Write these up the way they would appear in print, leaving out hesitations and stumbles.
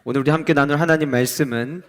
오늘 우리 함께 나눌 하나님 말씀은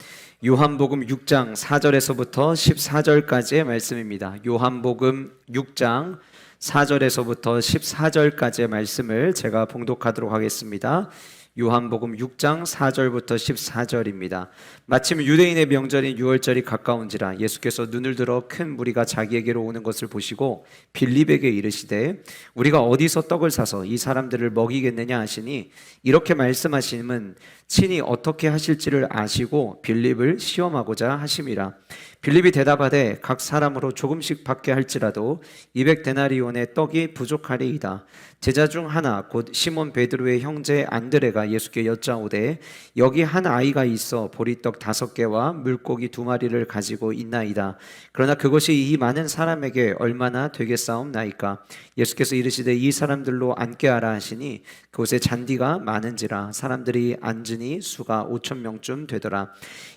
요한복음 6장 4절에서부터 14절까지의 말씀입니다. 요한복음 6장 4절에서부터 14절까지의 말씀을 제가 봉독하도록 하겠습니다. 요한복음 6장 4절부터 14절입니다. 마침 유대인의 명절인 유월절이 가까운지라 예수께서 눈을 들어 큰 무리가 자기에게로 오는 것을 보시고 빌립에게 이르시되 우리가 어디서 떡을 사서 이 사람들을 먹이겠느냐 하시니 이렇게 말씀하심은 친히 어떻게 하실지를 아시고 빌립을 시험하고자 하심이라. 빌립이 대답하되 각 사람으로 조금씩 받게 할지라도 200데나리온의 떡이 부족하리이다. 제자 중 하나 곧 시몬 베드로의 형제 안드레가 예수께 여짜오되 여기 한 아이가 있어 보리떡 5개와 물고기 2마리를 가지고 있나이다. 그러나 그것이 이 많은 사람에게 얼마나 되겠사옵나이까. 예수께서 이르시되 이 사람들로 앉게 하라 하시니 그곳에 잔디가 많은지라 사람들이 앉으니 수가 5,000명쯤 되더라.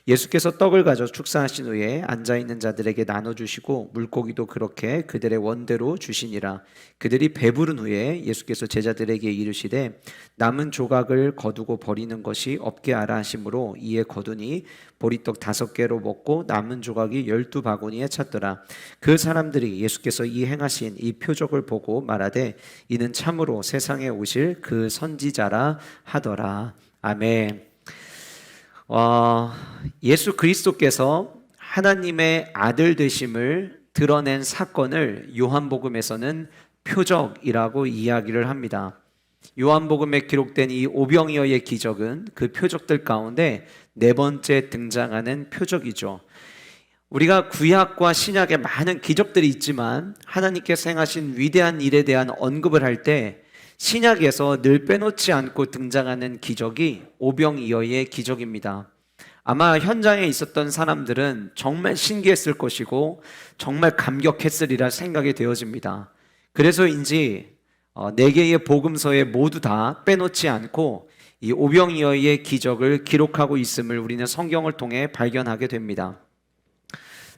예수께서 떡을 가져 축사하신 후에 앉아있는 자들에게 나눠주시고 물고기도 그렇게 그들의 원대로 주시니라. 그들이 배부른 후에 예수께서 제자들에게 이르시되 남은 조각을 거두고 버리는 것이 없게 하라 하심으로 이에 거두니 보리떡 5개로 먹고 남은 조각이 12바구니에 찼더라. 그 사람들이 예수께서 이 행하신 이 표적을 보고 말하되 이는 참으로 세상에 오실 그 선지자라 하더라. 아멘. 예수 그리스도께서 하나님의 아들 되심을 드러낸 사건을 요한복음에서는 표적이라고 이야기를 합니다. 요한복음에 기록된 이 오병이어의 기적은 그 표적들 가운데 4번째 등장하는 표적이죠. 우리가 구약과 신약에 많은 기적들이 있지만 하나님께서 행하신 위대한 일에 대한 언급을 할 때 신약에서 늘 빼놓지 않고 등장하는 기적이 오병이어의 기적입니다. 아마 현장에 있었던 사람들은 정말 신기했을 것이고 정말 감격했으리라 생각이 되어집니다. 그래서인지 4개의 복음서에 모두 다 빼놓지 않고 이 오병이어의 기적을 기록하고 있음을 우리는 성경을 통해 발견하게 됩니다.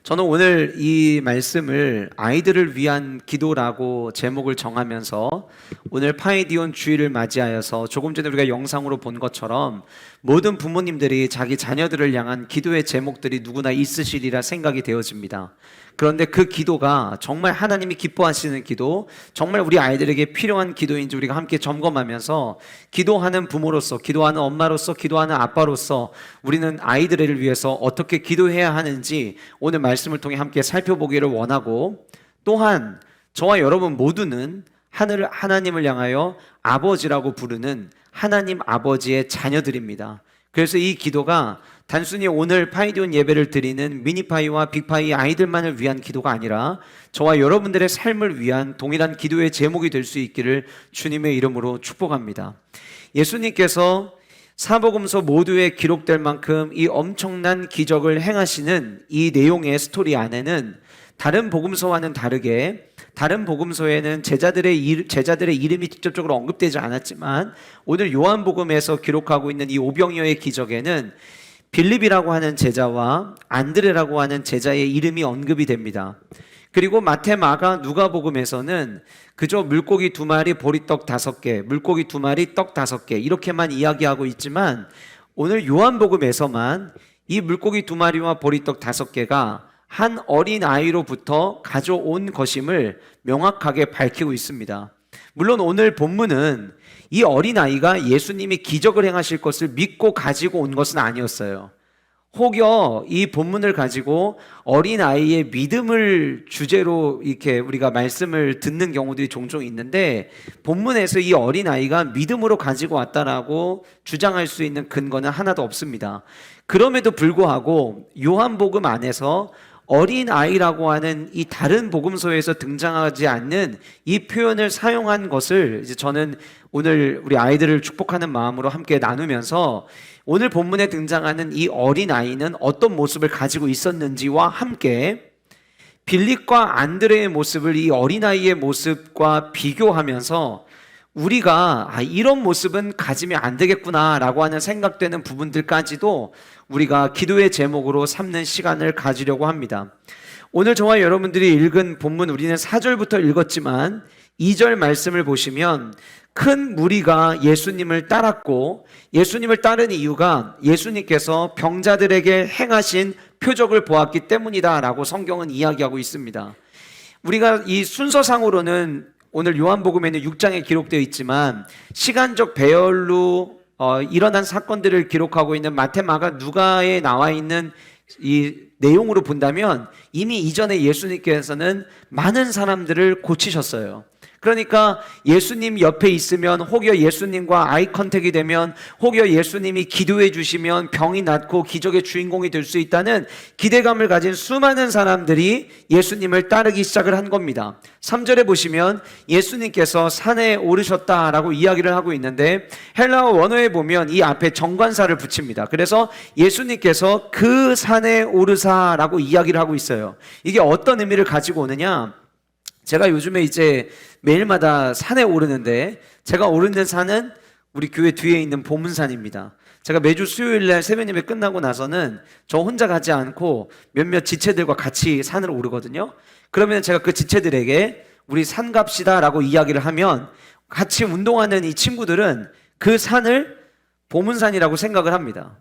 저는 오늘 이 말씀을 아이들을 위한 기도라고 제목을 정하면서 오늘 파이디온 주일을 맞이하여서 조금 전에 우리가 영상으로 본 것처럼 모든 부모님들이 자기 자녀들을 향한 기도의 제목들이 누구나 있으시리라 생각이 되어집니다. 그런데 그 기도가 정말 하나님이 기뻐하시는 기도, 정말 우리 아이들에게 필요한 기도인지 우리가 함께 점검하면서 기도하는 부모로서, 기도하는 엄마로서, 기도하는 아빠로서 우리는 아이들을 위해서 어떻게 기도해야 하는지 오늘 말씀을 통해 함께 살펴보기를 원하고, 또한 저와 여러분 모두는 하나님을 향하여 아버지라고 부르는 하나님 아버지의 자녀들입니다. 그래서 이 기도가 단순히 오늘 파이디온 예배를 드리는 미니파이와 빅파이 아이들만을 위한 기도가 아니라 저와 여러분들의 삶을 위한 동일한 기도의 제목이 될 수 있기를 주님의 이름으로 축복합니다. 예수님께서 사복음서 모두에 기록될 만큼 이 엄청난 기적을 행하시는 이 내용의 스토리 안에는 다른 복음서와는 다르게 다른 복음서에는 제자들의 이름이 직접적으로 언급되지 않았지만 오늘 요한복음에서 기록하고 있는 이 오병이어의 기적에는 빌립이라고 하는 제자와 안드레라고 하는 제자의 이름이 언급이 됩니다. 그리고 마태, 마가, 누가복음에서는 그저 물고기 2마리, 보리떡 5개, 물고기 2마리, 떡 5개 이렇게만 이야기하고 있지만 오늘 요한복음에서만 이 물고기 2마리와 보리떡 5개가 한 어린 아이로부터 가져온 것임을 명확하게 밝히고 있습니다. 물론 오늘 본문은 이 어린 아이가 예수님이 기적을 행하실 것을 믿고 가지고 온 것은 아니었어요. 혹여 이 본문을 가지고 어린 아이의 믿음을 주제로 이렇게 우리가 말씀을 듣는 경우들이 종종 있는데 본문에서 이 어린 아이가 믿음으로 가지고 왔다라고 주장할 수 있는 근거는 하나도 없습니다. 그럼에도 불구하고 요한복음 안에서 어린 아이라고 하는 이 다른 복음서에서 등장하지 않는 이 표현을 사용한 것을 이제 저는 오늘 우리 아이들을 축복하는 마음으로 함께 나누면서 오늘 본문에 등장하는 이 어린 아이는 어떤 모습을 가지고 있었는지와 함께 빌립과 안드레의 모습을 이 어린 아이의 모습과 비교하면서 우리가 이런 모습은 가지면 안 되겠구나라고 하는 생각되는 부분들까지도 우리가 기도의 제목으로 삼는 시간을 가지려고 합니다. 오늘 저와 여러분들이 읽은 본문 우리는 4절부터 읽었지만 2절 말씀을 보시면 큰 무리가 예수님을 따랐고 예수님을 따른 이유가 예수님께서 병자들에게 행하신 표적을 보았기 때문이다라고 성경은 이야기하고 있습니다. 우리가 이 순서상으로는 오늘 요한복음에는 6장에 기록되어 있지만 시간적 배열로 일어난 사건들을 기록하고 있는 마태, 마가, 누가에 나와 있는 이 내용으로 본다면 이미 이전에 예수님께서는 많은 사람들을 고치셨어요. 그러니까 예수님 옆에 있으면 혹여 예수님과 아이 컨택이 되면 혹여 예수님이 기도해 주시면 병이 낫고 기적의 주인공이 될 수 있다는 기대감을 가진 수많은 사람들이 예수님을 따르기 시작을 한 겁니다. 3절에 보시면 예수님께서 산에 오르셨다라고 이야기를 하고 있는데 헬라어 원어에 보면 이 앞에 정관사를 붙입니다. 그래서 예수님께서 그 산에 오르사라고 이야기를 하고 있어요. 이게 어떤 의미를 가지고 오느냐? 제가 요즘에 이제 매일마다 산에 오르는데 제가 오르는 산은 우리 교회 뒤에 있는 보문산입니다. 제가 매주 수요일날 새벽 예배 끝나고 나서는 저 혼자 가지 않고 몇몇 지체들과 같이 산을 오르거든요. 그러면 제가 그 지체들에게 우리 산 갑시다 라고 이야기를 하면 같이 운동하는 이 친구들은 그 산을 보문산이라고 생각을 합니다.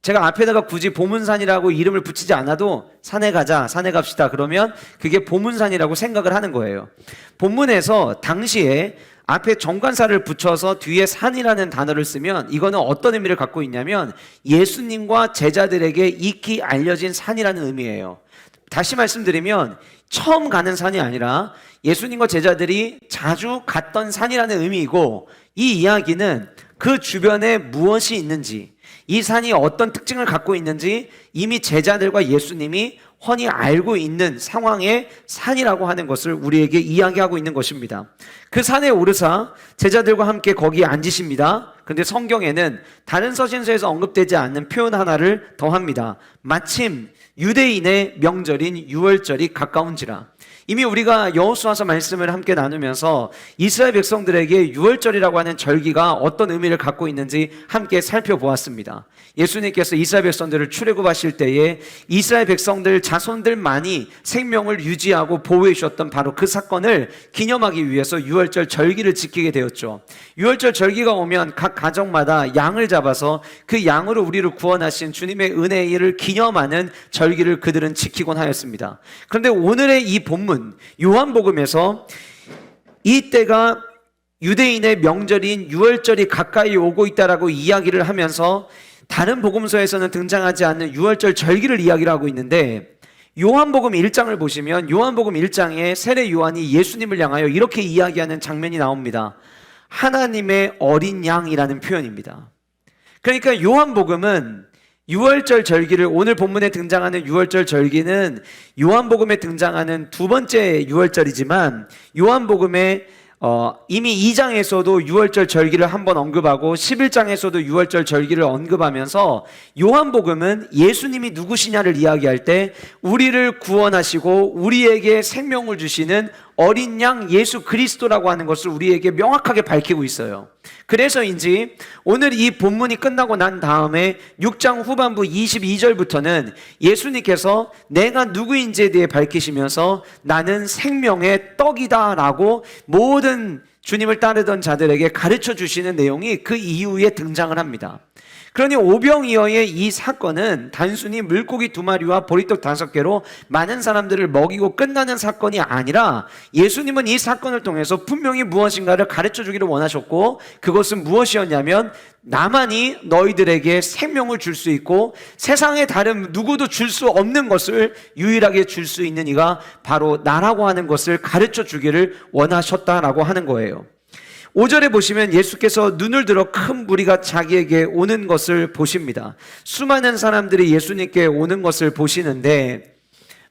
제가 앞에다가 굳이 보문산이라고 이름을 붙이지 않아도 산에 가자, 산에 갑시다 그러면 그게 보문산이라고 생각을 하는 거예요. 본문에서 당시에 앞에 정관사를 붙여서 뒤에 산이라는 단어를 쓰면 이거는 어떤 의미를 갖고 있냐면 예수님과 제자들에게 익히 알려진 산이라는 의미예요. 다시 말씀드리면 처음 가는 산이 아니라 예수님과 제자들이 자주 갔던 산이라는 의미이고 이 이야기는 그 주변에 무엇이 있는지 이 산이 어떤 특징을 갖고 있는지 이미 제자들과 예수님이 훤히 알고 있는 상황의 산이라고 하는 것을 우리에게 이야기하고 있는 것입니다. 그 산에 오르사 제자들과 함께 거기에 앉으십니다. 그런데 성경에는 다른 서신서에서 언급되지 않는 표현 하나를 더합니다. 마침 유대인의 명절인 유월절이 가까운지라. 이미 우리가 여호수아서 말씀을 함께 나누면서 이스라엘 백성들에게 유월절이라고 하는 절기가 어떤 의미를 갖고 있는지 함께 살펴보았습니다. 예수님께서 이스라엘 백성들을 출애굽하실 때에 이스라엘 백성들 자손들만이 생명을 유지하고 보호해 주셨던 바로 그 사건을 기념하기 위해서 유월절 절기를 지키게 되었죠. 유월절 절기가 오면 각 가정마다 양을 잡아서 그 양으로 우리를 구원하신 주님의 은혜를 기념하는 절기를 그들은 지키곤 하였습니다. 그런데 오늘의 이 본문 요한복음에서 이때가 유대인의 명절인 유월절이 가까이 오고 있다라고 이야기를 하면서 다른 복음서에서는 등장하지 않는 유월절 절기를 이야기를 하고 있는데 요한복음 1장을 보시면 요한복음 1장에 세례 요한이 예수님을 향하여 이렇게 이야기하는 장면이 나옵니다. 하나님의 어린 양이라는 표현입니다. 그러니까 요한복음은 유월절 절기를 오늘 본문에 등장하는 유월절 절기는 요한복음에 등장하는 두 번째 유월절이지만 요한복음에 이미 2장에서도 유월절 절기를 한번 언급하고 11장에서도 유월절 절기를 언급하면서 요한복음은 예수님이 누구시냐를 이야기할 때 우리를 구원하시고 우리에게 생명을 주시는 어린 양 예수 그리스도라고 하는 것을 우리에게 명확하게 밝히고 있어요. 그래서인지 오늘 이 본문이 끝나고 난 다음에 6장 후반부 22절부터는 예수님께서 내가 누구인지에 대해 밝히시면서 나는 생명의 떡이다 라고 모든 주님을 따르던 자들에게 가르쳐 주시는 내용이 그 이후에 등장을 합니다. 그러니 오병이어의 이 사건은 단순히 물고기 2마리와 보리떡 5개로 많은 사람들을 먹이고 끝나는 사건이 아니라 예수님은 이 사건을 통해서 분명히 무엇인가를 가르쳐 주기를 원하셨고 그것은 무엇이었냐면 나만이 너희들에게 생명을 줄 수 있고 세상에 다른 누구도 줄 수 없는 것을 유일하게 줄 수 있는 이가 바로 나라고 하는 것을 가르쳐 주기를 원하셨다라고 하는 거예요. 5절에 보시면 예수께서 눈을 들어 큰 무리가 자기에게 오는 것을 보십니다. 수많은 사람들이 예수님께 오는 것을 보시는데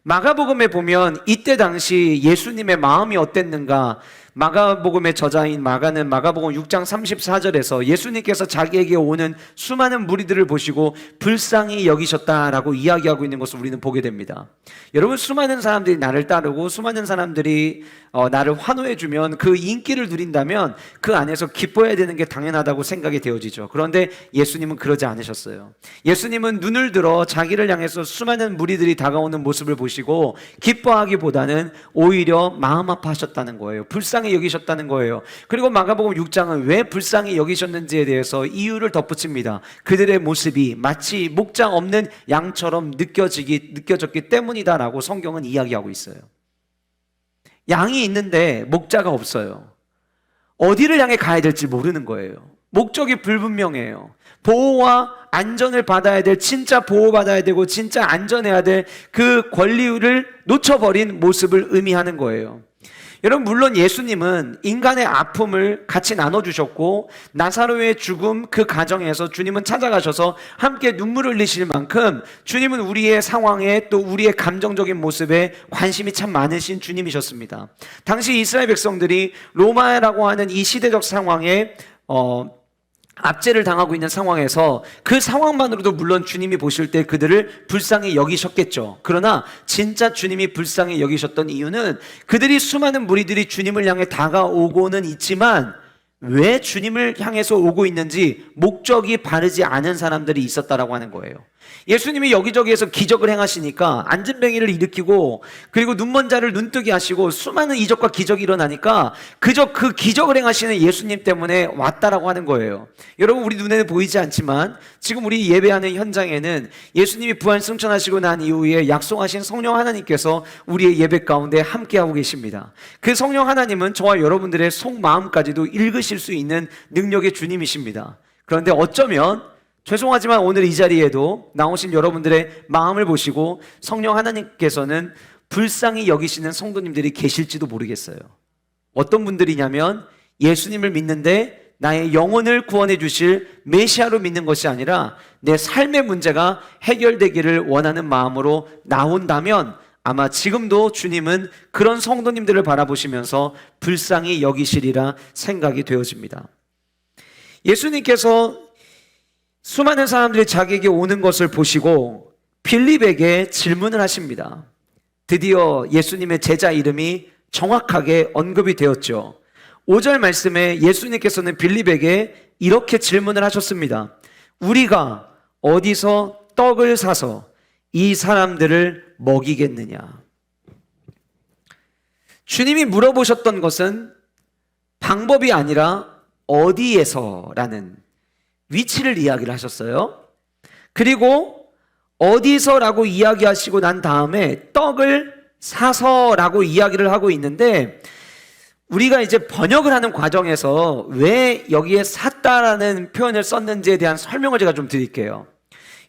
마가복음에 보면 이때 당시 예수님의 마음이 어땠는가? 마가복음의 저자인 마가는 마가복음 6장 34절에서 예수님께서 자기에게 오는 수많은 무리들을 보시고 불쌍히 여기셨다라고 이야기하고 있는 것을 우리는 보게 됩니다. 여러분, 수많은 사람들이 나를 따르고 수많은 사람들이 나를 환호해주면 그 인기를 누린다면 그 안에서 기뻐해야 되는 게 당연하다고 생각이 되어지죠. 그런데 예수님은 그러지 않으셨어요. 예수님은 눈을 들어 자기를 향해서 수많은 무리들이 다가오는 모습을 보시고 기뻐하기보다는 오히려 마음 아파하셨다는 거예요. 불쌍히 불쌍히 여기셨다는 거예요. 그리고 마가복음 6장은 왜 불쌍히 여기셨는지에 대해서 이유를 덧붙입니다. 그들의 모습이 마치 목장 없는 양처럼 느껴졌기 때문이다라고 성경은 이야기하고 있어요. 양이 있는데 목자가 없어요. 어디를 향해 가야 될지 모르는 거예요. 목적이 불분명해요. 보호와 안전을 받아야 될, 진짜 보호받아야 되고 진짜 안전해야 될 그 권리를 놓쳐버린 모습을 의미하는 거예요. 여러분, 물론 예수님은 인간의 아픔을 같이 나눠주셨고 나사로의 죽음 그 가정에서 주님은 찾아가셔서 함께 눈물을 흘리실 만큼 주님은 우리의 상황에 또 우리의 감정적인 모습에 관심이 참 많으신 주님이셨습니다. 당시 이스라엘 백성들이 로마라고 하는 이 시대적 상황에 압제를 당하고 있는 상황에서 그 상황만으로도 물론 주님이 보실 때 그들을 불쌍히 여기셨겠죠. 그러나 진짜 주님이 불쌍히 여기셨던 이유는 그들이 수많은 무리들이 주님을 향해 다가오고는 있지만 왜 주님을 향해서 오고 있는지 목적이 바르지 않은 사람들이 있었다라고 하는 거예요. 예수님이 여기저기에서 기적을 행하시니까 앉은뱅이를 일으키고 그리고 눈먼 자를 눈뜨게 하시고 수많은 이적과 기적이 일어나니까 그저 그 기적을 행하시는 예수님 때문에 왔다라고 하는 거예요. 여러분, 우리 눈에는 보이지 않지만 지금 우리 예배하는 현장에는 예수님이 부활 승천하시고 난 이후에 약속하신 성령 하나님께서 우리의 예배 가운데 함께하고 계십니다. 그 성령 하나님은 저와 여러분들의 속마음까지도 읽으실 수 있는 능력의 주님이십니다. 그런데 어쩌면 죄송하지만 오늘 이 자리에도 나오신 여러분들의 마음을 보시고 성령 하나님께서는 불쌍히 여기시는 성도님들이 계실지도 모르겠어요. 어떤 분들이냐면 예수님을 믿는데 나의 영혼을 구원해 주실 메시아로 믿는 것이 아니라 내 삶의 문제가 해결되기를 원하는 마음으로 나온다면 아마 지금도 주님은 그런 성도님들을 바라보시면서 불쌍히 여기시리라 생각이 되어집니다. 예수님께서 수많은 사람들이 자기에게 오는 것을 보시고 빌립에게 질문을 하십니다. 드디어 예수님의 제자 이름이 정확하게 언급이 되었죠. 5절 말씀에 예수님께서는 빌립에게 이렇게 질문을 하셨습니다. 우리가 어디서 떡을 사서 이 사람들을 먹이겠느냐? 주님이 물어보셨던 것은 방법이 아니라 어디에서라는 위치를 이야기를 하셨어요. 그리고 어디서라고 이야기하시고 난 다음에 떡을 사서라고 이야기를 하고 있는데 우리가 이제 번역을 하는 과정에서 왜 여기에 샀다라는 표현을 썼는지에 대한 설명을 제가 좀 드릴게요.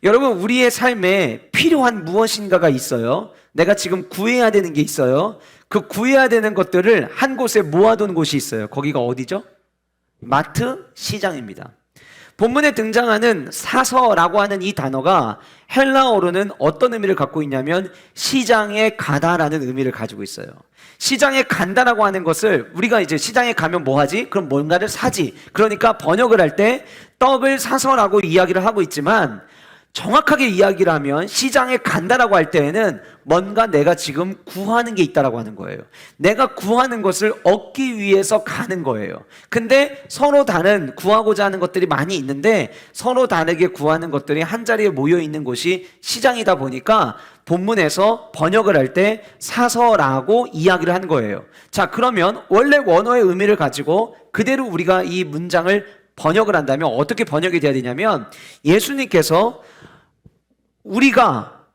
여러분, 우리의 삶에 필요한 무엇인가가 있어요. 내가 지금 구해야 되는 게 있어요. 그 구해야 되는 것들을 한 곳에 모아둔 곳이 있어요. 거기가 어디죠? 마트, 시장입니다. 본문에 등장하는 사서라고 하는 이 단어가 헬라어로는 어떤 의미를 갖고 있냐면 시장에 가다라는 의미를 가지고 있어요. 시장에 간다라고 하는 것을 우리가 이제 시장에 가면 뭐 하지? 그럼 뭔가를 사지. 그러니까 번역을 할 때 떡을 사서라고 이야기를 하고 있지만 정확하게 이야기를 하면 시장에 간다라고 할 때에는 뭔가 내가 지금 구하는 게 있다라고 하는 거예요. 내가 구하는 것을 얻기 위해서 가는 거예요. 근데 서로 다른 구하고자 하는 것들이 많이 있는데 서로 다르게 구하는 것들이 한 자리에 모여 있는 곳이 시장이다 보니까 본문에서 번역을 할 때 사서라고 이야기를 한 거예요. 자, 그러면 원래 원어의 의미를 가지고 그대로 우리가 이 문장을 번역을 한다면 어떻게 번역이 돼야 되냐면 예수님께서 우리가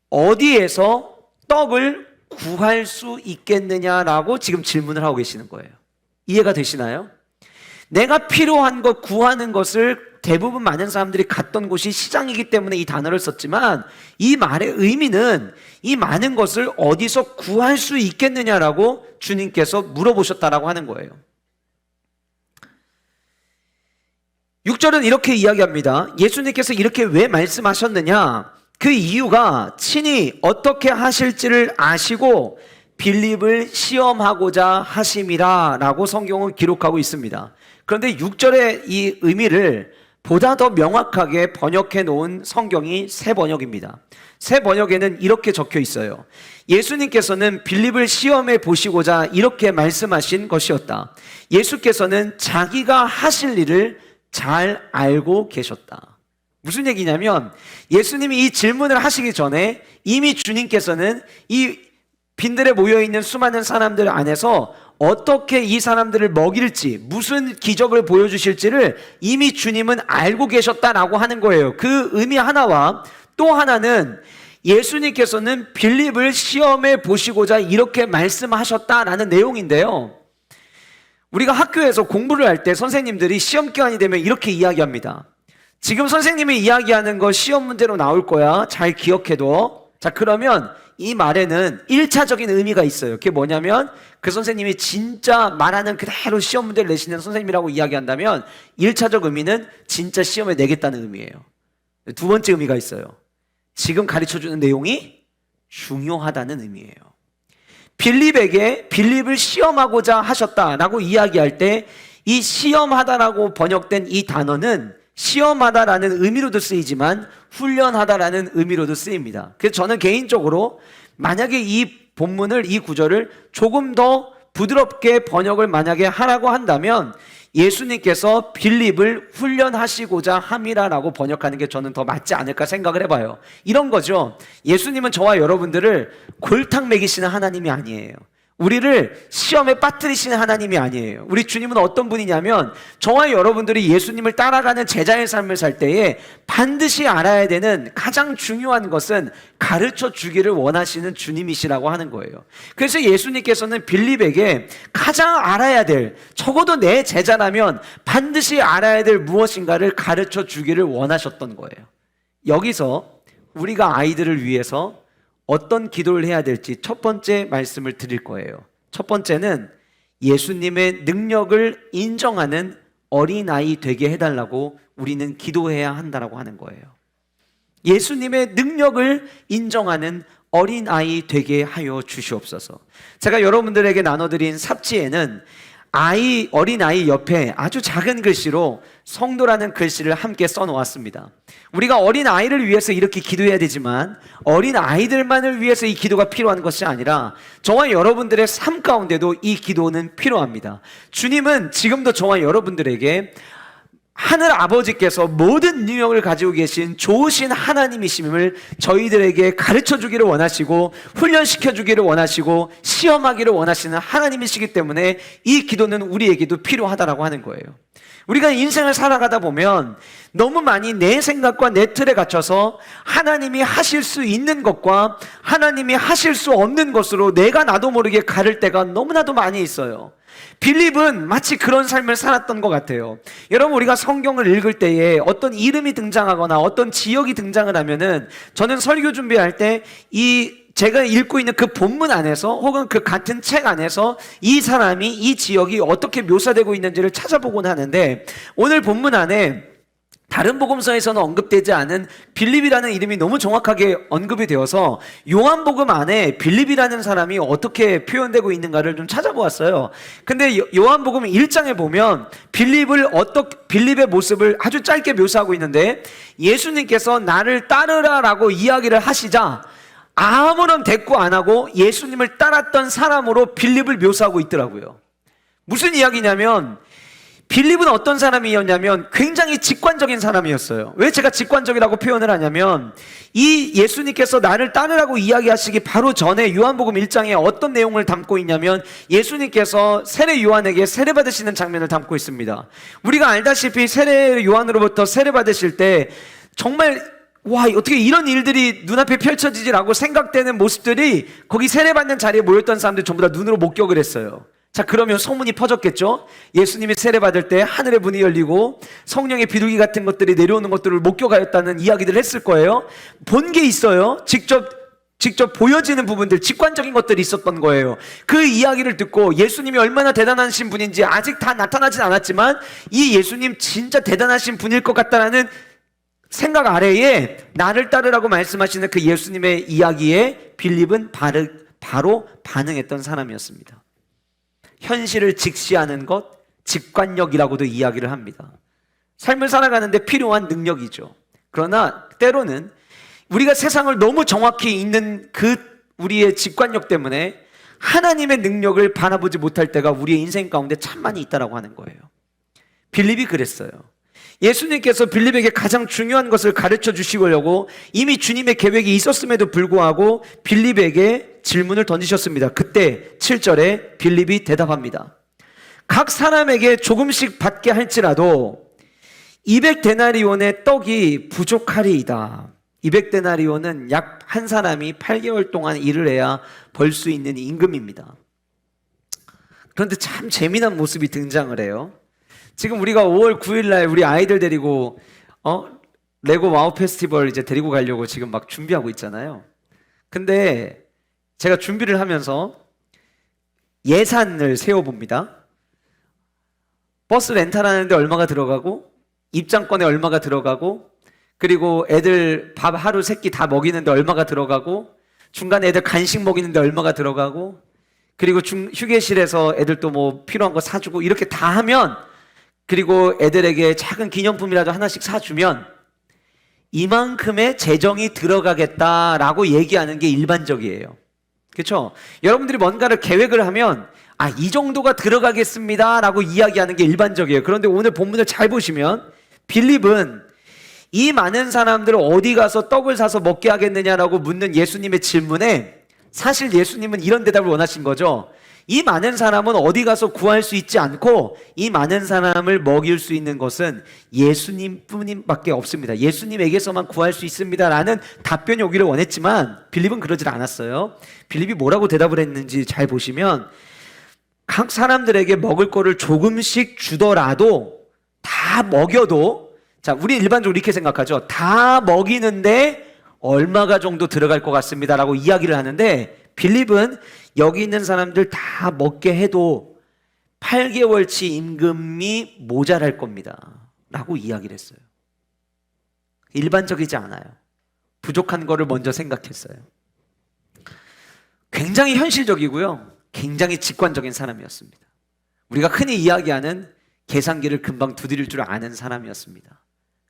어디에서 떡을 구할 수 있겠느냐라고 지금 질문을 하고 계시는 거예요. 이해가 되시나요? 내가 필요한 것 구하는 것을 대부분 많은 사람들이 갔던 곳이 시장이기 때문에 이 단어를 썼지만 이 말의 의미는 이 많은 것을 어디서 구할 수 있겠느냐라고 주님께서 물어보셨다라고 하는 거예요. 6절은 이렇게 이야기합니다. 예수님께서 이렇게 왜 말씀하셨느냐? 그 이유가 친히 어떻게 하실지를 아시고 빌립을 시험하고자 하심이라 라고 성경은 기록하고 있습니다. 그런데 6절의 이 의미를 보다 더 명확하게 번역해 놓은 성경이 새 번역입니다. 새 번역에는 이렇게 적혀 있어요. 예수님께서는 빌립을 시험해 보시고자 이렇게 말씀하신 것이었다. 예수께서는 자기가 하실 일을 잘 알고 계셨다. 무슨 얘기냐면 예수님이 이 질문을 하시기 전에 이미 주님께서는 이 빈들에 모여있는 수많은 사람들 안에서 어떻게 이 사람들을 먹일지, 무슨 기적을 보여주실지를 이미 주님은 알고 계셨다라고 하는 거예요. 그 의미 하나와 또 하나는 예수님께서는 빌립을 시험해 보시고자 이렇게 말씀하셨다라는 내용인데요. 우리가 학교에서 공부를 할 때 선생님들이 시험 기간이 되면 이렇게 이야기합니다. 지금 선생님이 이야기하는 거 시험 문제로 나올 거야. 잘 기억해둬. 자, 그러면 이 말에는 1차적인 의미가 있어요. 그게 뭐냐면 그 선생님이 진짜 말하는 그대로 시험 문제를 내시는 선생님이라고 이야기한다면 1차적 의미는 진짜 시험에 내겠다는 의미예요. 두 번째 의미가 있어요. 지금 가르쳐주는 내용이 중요하다는 의미예요. 빌립을 시험하고자 하셨다라고 이야기할 때 이 시험하다라고 번역된 이 단어는 시험하다라는 의미로도 쓰이지만 훈련하다라는 의미로도 쓰입니다. 그래서 저는 개인적으로 만약에 이 본문을, 이 구절을 조금 더 부드럽게 번역을 만약에 하라고 한다면 예수님께서 빌립을 훈련하시고자 함이라라고 번역하는 게 저는 더 맞지 않을까 생각을 해봐요. 이런 거죠. 예수님은 저와 여러분들을 골탕 먹이시는 하나님이 아니에요. 우리를 시험에 빠뜨리시는 하나님이 아니에요. 우리 주님은 어떤 분이냐면 저와 여러분들이 예수님을 따라가는 제자의 삶을 살 때에 반드시 알아야 되는 가장 중요한 것은 가르쳐 주기를 원하시는 주님이시라고 하는 거예요. 그래서 예수님께서는 빌립에게 가장 알아야 될, 적어도 내 제자라면 반드시 알아야 될 무엇인가를 가르쳐 주기를 원하셨던 거예요. 여기서 우리가 아이들을 위해서 어떤 기도를 해야 될지 첫 번째 말씀을 드릴 거예요. 첫 번째는 예수님의 능력을 인정하는 어린아이 되게 해달라고 우리는 기도해야 한다라고 하는 거예요. 예수님의 능력을 인정하는 어린아이 되게 하여 주시옵소서. 제가 여러분들에게 나눠드린 삽지에는 어린아이 옆에 아주 작은 글씨로 성도라는 글씨를 함께 써놓았습니다. 우리가 어린아이를 위해서 이렇게 기도해야 되지만 어린아이들만을 위해서 이 기도가 필요한 것이 아니라 저와 여러분들의 삶 가운데도 이 기도는 필요합니다. 주님은 지금도 저와 여러분들에게 하늘 아버지께서 모든 능력을 가지고 계신 좋으신 하나님이심을 저희들에게 가르쳐 주기를 원하시고 훈련시켜 주기를 원하시고 시험하기를 원하시는 하나님이시기 때문에 이 기도는 우리에게도 필요하다라고 하는 거예요. 우리가 인생을 살아가다 보면 너무 많이 내 생각과 내 틀에 갇혀서 하나님이 하실 수 있는 것과 하나님이 하실 수 없는 것으로 내가 나도 모르게 가를 때가 너무나도 많이 있어요. 빌립은 마치 그런 삶을 살았던 것 같아요. 여러분, 우리가 성경을 읽을 때에 어떤 이름이 등장하거나 어떤 지역이 등장을 하면은 저는 설교 준비할 때 제가 읽고 있는 그 본문 안에서 혹은 그 같은 책 안에서 이 사람이, 이 지역이 어떻게 묘사되고 있는지를 찾아보곤 하는데 오늘 본문 안에 다른 복음서에서는 언급되지 않은 빌립이라는 이름이 너무 정확하게 언급이 되어서 요한복음 안에 빌립이라는 사람이 어떻게 표현되고 있는가를 좀 찾아보았어요. 근데 요한복음 1장에 보면 빌립의 모습을 아주 짧게 묘사하고 있는데 예수님께서 나를 따르라라고 이야기를 하시자 아무런 대꾸 안 하고 예수님을 따랐던 사람으로 빌립을 묘사하고 있더라고요. 무슨 이야기냐면 빌립은 어떤 사람이었냐면 굉장히 직관적인 사람이었어요. 왜 제가 직관적이라고 표현을 하냐면 이 예수님께서 나를 따르라고 이야기하시기 바로 전에 요한복음 1장에 어떤 내용을 담고 있냐면 예수님께서 세례 요한에게 세례 받으시는 장면을 담고 있습니다. 우리가 알다시피 세례 요한으로부터 세례 받으실 때 정말 와, 어떻게 이런 일들이 눈앞에 펼쳐지지라고 생각되는 모습들이 거기 세례받는 자리에 모였던 사람들 전부 다 눈으로 목격을 했어요. 자, 그러면 소문이 퍼졌겠죠? 예수님이 세례받을 때 하늘의 문이 열리고 성령의 비둘기 같은 것들이 내려오는 것들을 목격하였다는 이야기들을 했을 거예요. 본 게 있어요. 직접 보여지는 부분들, 직관적인 것들이 있었던 거예요. 그 이야기를 듣고 예수님이 얼마나 대단하신 분인지 아직 다 나타나진 않았지만 이 예수님 진짜 대단하신 분일 것 같다라는 생각 아래에 나를 따르라고 말씀하시는 그 예수님의 이야기에 빌립은 바로 반응했던 사람이었습니다. 현실을 직시하는 것, 직관력이라고도 이야기를 합니다. 삶을 살아가는데 필요한 능력이죠. 그러나 때로는 우리가 세상을 너무 정확히 읽는 그 우리의 직관력 때문에 하나님의 능력을 바라보지 못할 때가 우리의 인생 가운데 참 많이 있다라고 하는 거예요. 빌립이 그랬어요. 예수님께서 빌립에게 가장 중요한 것을 가르쳐 주시려고 이미 주님의 계획이 있었음에도 불구하고 빌립에게 질문을 던지셨습니다. 그때 7절에 빌립이 대답합니다. 각 사람에게 조금씩 받게 할지라도 200데나리온의 떡이 부족하리이다. 200데나리온은 약 한 사람이 8개월 동안 일을 해야 벌 수 있는 임금입니다. 그런데 참 재미난 모습이 등장을 해요. 지금 우리가 5월 9일 날 우리 아이들 데리고 레고 와우 페스티벌 이제 데리고 가려고 지금 막 준비하고 있잖아요. 근데 제가 준비를 하면서 예산을 세워봅니다. 버스 렌탈하는데 얼마가 들어가고, 입장권에 얼마가 들어가고, 그리고 애들 밥 하루 세 끼 다 먹이는데 얼마가 들어가고, 중간에 애들 간식 먹이는데 얼마가 들어가고, 그리고 휴게실에서 애들 또 뭐 필요한 거 사주고, 이렇게 다 하면, 그리고 애들에게 작은 기념품이라도 하나씩 사주면 이만큼의 재정이 들어가겠다라고 얘기하는 게 일반적이에요. 그렇죠? 여러분들이 뭔가를 계획을 하면 이 정도가 들어가겠습니다 라고 이야기하는 게 일반적이에요. 그런데 오늘 본문을 잘 보시면 빌립은 이 많은 사람들을 어디 가서 떡을 사서 먹게 하겠느냐라고 묻는 예수님의 질문에 사실 예수님은 이런 대답을 원하신 거죠. 이 많은 사람은 어디 가서 구할 수 있지 않고 이 많은 사람을 먹일 수 있는 것은 예수님 뿐밖에 없습니다. 예수님에게서만 구할 수 있습니다 라는 답변이 오기를 원했지만 빌립은 그러질 않았어요. 빌립이 뭐라고 대답을 했는지 잘 보시면 각 사람들에게 먹을 거를 조금씩 주더라도 다 먹여도 우리 일반적으로 이렇게 생각하죠. 다 먹이는데 얼마가 정도 들어갈 것 같습니다 라고 이야기를 하는데 빌립은 여기 있는 사람들 다 먹게 해도 8개월치 임금이 모자랄 겁니다 라고 이야기를 했어요. 일반적이지 않아요. 부족한 거를 먼저 생각했어요. 굉장히 현실적이고요, 굉장히 직관적인 사람이었습니다. 우리가 흔히 이야기하는 계산기를 금방 두드릴 줄 아는 사람이었습니다.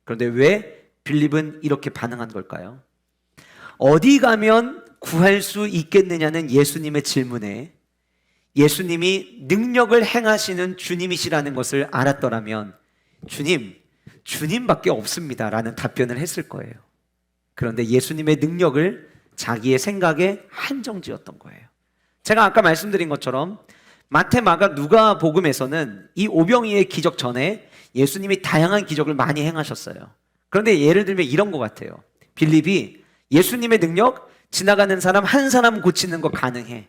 그런데 왜 빌립은 이렇게 반응한 걸까요? 어디 가면 구할 수 있겠느냐는 예수님의 질문에 예수님이 능력을 행하시는 주님이시라는 것을 알았더라면 주님밖에 없습니다 라는 답변을 했을 거예요. 그런데 예수님의 능력을 자기의 생각에 한정지었던 거예요. 제가 아까 말씀드린 것처럼 마태, 마가, 누가 복음에서는 이 오병이의 기적 전에 예수님이 다양한 기적을 많이 행하셨어요. 그런데 예를 들면 이런 것 같아요. 빌립이 예수님의 능력, 지나가는 사람 한 사람 고치는 거 가능해.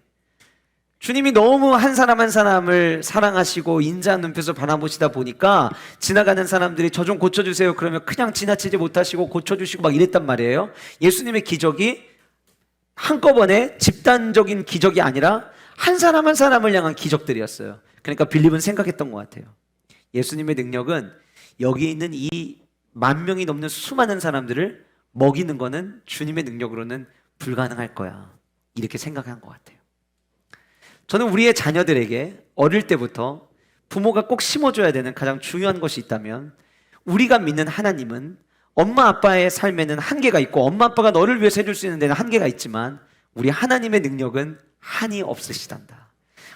주님이 너무 한 사람 한 사람을 사랑하시고 인자한 눈빛으로 바라보시다 보니까 지나가는 사람들이 저 좀 고쳐주세요 그러면 그냥 지나치지 못하시고 고쳐주시고 막 이랬단 말이에요. 예수님의 기적이 한꺼번에 집단적인 기적이 아니라 한 사람 한 사람을 향한 기적들이었어요. 그러니까 빌립은 생각했던 것 같아요. 예수님의 능력은 여기 있는 이 10,000명이 넘는 수많은 사람들을 먹이는 거는 주님의 능력으로는 불가능할 거야, 이렇게 생각한 것 같아요. 저는 우리의 자녀들에게 어릴 때부터 부모가 꼭 심어줘야 되는 가장 중요한 것이 있다면 우리가 믿는 하나님은 엄마 아빠의 삶에는 한계가 있고 엄마 아빠가 너를 위해서 해줄 수 있는 데는 한계가 있지만 우리 하나님의 능력은 한이 없으시단다.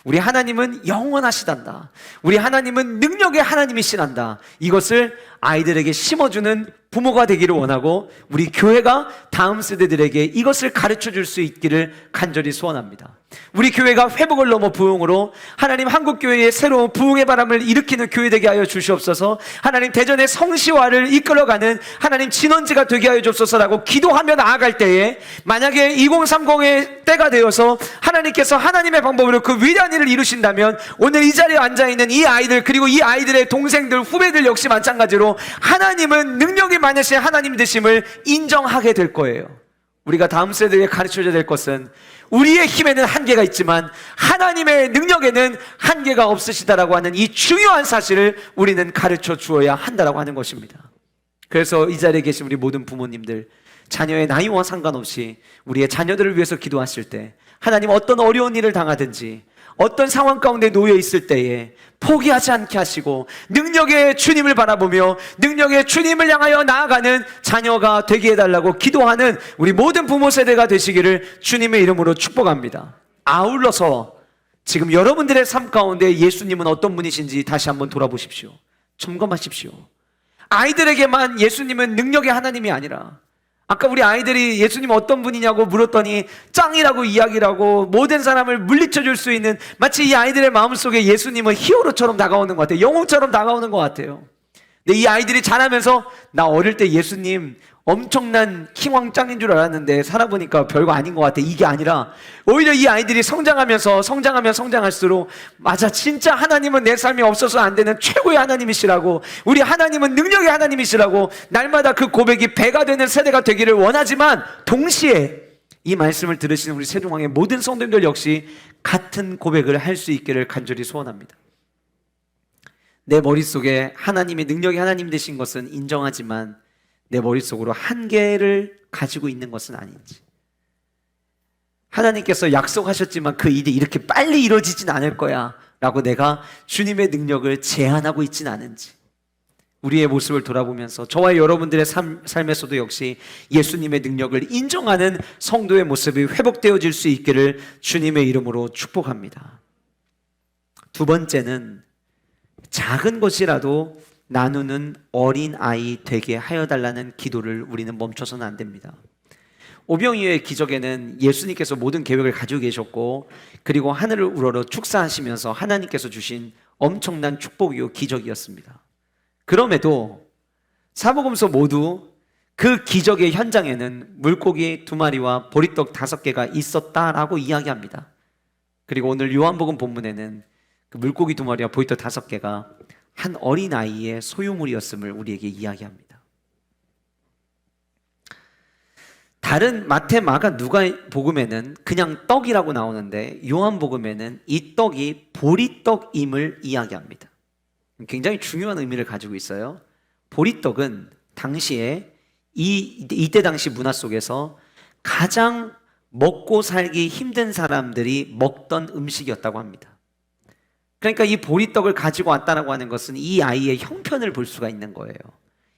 우리 하나님은 영원하시단다. 우리 하나님은 능력의 하나님이시단다. 이것을 아이들에게 심어주는 부모가 되기를 원하고 우리 교회가 다음 세대들에게 이것을 가르쳐 줄 수 있기를 간절히 소원합니다. 우리 교회가 회복을 넘어 부흥으로 하나님 한국교회의 새로운 부흥의 바람을 일으키는 교회 되게 하여 주시옵소서. 하나님 대전의 성시화를 이끌어가는 하나님 진원지가 되게 하여 주옵소서라고 기도하며 나아갈 때에 만약에 2030의 때가 되어서 하나님께서 하나님의 방법으로 그 위대한 일을 이루신다면 오늘 이 자리에 앉아있는 이 아이들 그리고 이 아이들의 동생들 후배들 역시 마찬가지로 하나님은 능력이 많으신 하나님 되심을 인정하게 될 거예요. 우리가 다음 세대에 가르쳐줘야 될 것은 우리의 힘에는 한계가 있지만 하나님의 능력에는 한계가 없으시다라고 하는 이 중요한 사실을 우리는 가르쳐 주어야 한다라고 하는 것입니다. 그래서 이 자리에 계신 우리 모든 부모님들, 자녀의 나이와 상관없이 우리의 자녀들을 위해서 기도하실 때 하나님 어떤 어려운 일을 당하든지 어떤 상황 가운데 놓여 있을 때에 포기하지 않게 하시고 능력의 주님을 바라보며 능력의 주님을 향하여 나아가는 자녀가 되게 해달라고 기도하는 우리 모든 부모 세대가 되시기를 주님의 이름으로 축복합니다. 아울러서 지금 여러분들의 삶 가운데 예수님은 어떤 분이신지 다시 한번 돌아보십시오. 점검하십시오. 아이들에게만 예수님은 능력의 하나님이 아니라 아까 우리 아이들이 예수님 어떤 분이냐고 물었더니 짱이라고 이야기를 하고 모든 사람을 물리쳐 줄 수 있는, 마치 이 아이들의 마음속에 예수님은 히어로처럼 다가오는 것 같아요. 영웅처럼 다가오는 것 같아요. 근데 이 아이들이 자라면서 나 어릴 때 예수님 엄청난 킹왕 짱인 줄 알았는데 살아보니까 별거 아닌 것 같아, 이게 아니라 오히려 이 아이들이 성장하면 성장할수록 맞아, 진짜 하나님은 내 삶에 없어서 안 되는 최고의 하나님이시라고, 우리 하나님은 능력의 하나님이시라고 날마다 그 고백이 배가 되는 세대가 되기를 원하지만, 동시에 이 말씀을 들으시는 우리 세종왕의 모든 성도님들 역시 같은 고백을 할 수 있기를 간절히 소원합니다. 내 머릿속에 하나님의 능력이 하나님 되신 것은 인정하지만 내 머릿속으로 한계를 가지고 있는 것은 아닌지, 하나님께서 약속하셨지만 그 일이 이렇게 빨리 이루어지진 않을 거야 라고 내가 주님의 능력을 제한하고 있진 않은지, 우리의 모습을 돌아보면서 저와 여러분들의 삶에서도 역시 예수님의 능력을 인정하는 성도의 모습이 회복되어질 수 있기를 주님의 이름으로 축복합니다. 두 번째는 작은 것이라도 나누는 어린아이 되게 하여달라는 기도를 우리는 멈춰서는 안 됩니다. 오병이어의 기적에는 예수님께서 모든 계획을 가지고 계셨고, 그리고 하늘을 우러러 축사하시면서 하나님께서 주신 엄청난 축복이요 기적이었습니다. 그럼에도 사복음서 모두 그 기적의 현장에는 물고기 2마리와 보리떡 5개가 있었다라고 이야기합니다. 그리고 오늘 요한복음 본문에는 그 물고기 2마리와 보리떡 5개가 한 어린아이의 소유물이었음을 우리에게 이야기합니다. 다른 마태, 마가, 누가 복음에는 그냥 떡이라고 나오는데 요한복음에는 이 떡이 보리떡임을 이야기합니다. 굉장히 중요한 의미를 가지고 있어요. 보리떡은 당시에 이때 당시 문화 속에서 가장 먹고 살기 힘든 사람들이 먹던 음식이었다고 합니다. 그러니까 이 보리떡을 가지고 왔다라고 하는 것은 이 아이의 형편을 볼 수가 있는 거예요.